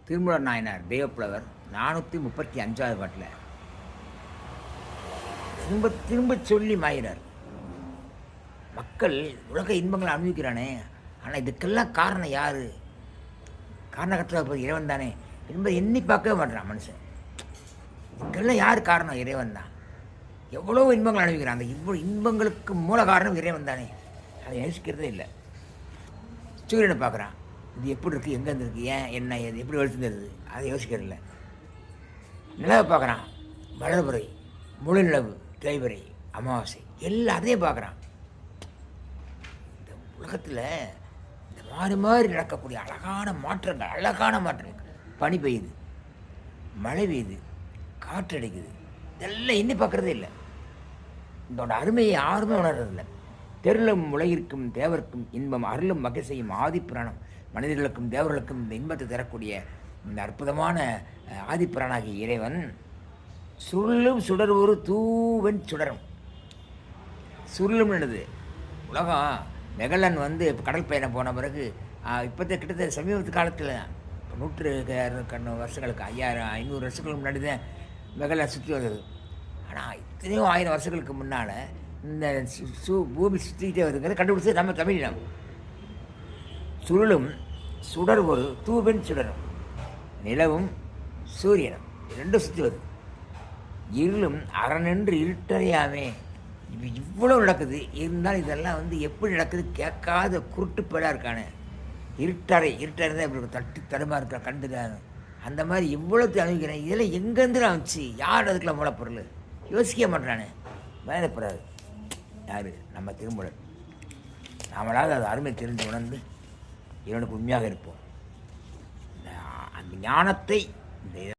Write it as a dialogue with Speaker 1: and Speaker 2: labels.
Speaker 1: திருமூலர் நாயனார் தெய்வப்புலவர் 435வது பாட்டில் திரும்ப திரும்ப சொல்லி மாயிறார். மக்கள் உலக இன்பங்களை அனுபவிக்கிறானே, ஆனால் இதுக்கெல்லாம் காரணம் யார்? காரணகத்தில் இறைவன் தானே என்பதை எண்ணி பார்க்கவே மாட்டான் மனுஷன். இதுக்கெல்லாம் யார் காரணம்? இறைவன் தான். எவ்வளோ இன்பங்கள் அனுபவிக்கிறான், அந்த இவ்வளோ இன்பங்களுக்கு மூல காரணம் இறைவன் தானே. அதை யோசிக்கிறதே இல்லை. சூரியனை பார்க்குறான், இது எப்படி இருக்குது, எங்கேருந்து இருக்குது, ஏன் என்ன ஏது எப்படி வெளுத்துருது, அதை யோசிக்கிறதில்ல. நிலவை பார்க்குறான், வளர்புறை, முழு நிலவு, தேய்வரை, அமாவாசை எல்லாத்தையும் பார்க்குறான். இந்த உலகத்தில் இந்த மாறி மாறி நடக்கக்கூடிய அழகான மாற்றங்கள், பனி பெய்யுது, மழை பெய்யுது, காற்றடிக்குது, இதெல்லாம் எண்ணி பார்க்குறதே இல்லை. இதோட அருமையை யாருமே உணர்றதில்லை. தெருளும் உலகிற்கும் தேவர்க்கும் இன்பம் அருளும் வகை செய்யும் ஆதிப்பிராணம் மனிதர்களுக்கும் தேவர்களுக்கும் இந்த இன்பத்தை தரக்கூடிய இந்த அற்புதமான ஆதிப்பிரானாகிய இறைவன் சுருளும் சுடர் ஒரு தூவன் சுடரும். சுருளும் என்னது? உலகம் மெகலன் கடல் பயணம் போன பிறகு கிட்டத்தட்ட சமீபத்து காலத்தில் 100 வருஷங்களுக்கு 500 வருஷங்களுக்கு முன்னாடி தான் மெகலன் சுற்றி வந்தது. ஆனால் இத்தனையோ 1000 வருஷங்களுக்கு முன்னால் இந்த பூமி சுற்றிக்கிட்டே வருதுங்கிறது கண்டுபிடிச்சது நம்ம தமிழினம். சுருளும் சுடர் ஒரு தூவன் சுடரும், நிலவும் சூரியனும் ரெண்டும் சுற்றி வருது. இருளும் அறநின்று இருட்டறையாமே. இவ்வளோ நடக்குது, இருந்தாலும் இதெல்லாம் எப்படி நடக்குது கேட்காத குருட்டுப்பேடாக இருக்கானே. இருட்டறை தான் இப்படி தட்டு தடுமா இருக்கா கண்டுதான். அந்த மாதிரி இவ்வளோத்தையும் அனுபவிக்கிறேன். இதெல்லாம் எங்கேருந்து வந்துச்சு? யார் அதுக்கெல்லாம் மூலப்பொருள்? யோசிக்க மாட்டானே. வேதப்படாது யார்? நம்ம திருமூலர். நாமளாவது அது அருமை தெரிந்து உணர்ந்து இவனுக்கு உண்மையாக இருப்போம். அந்த ஞானத்தை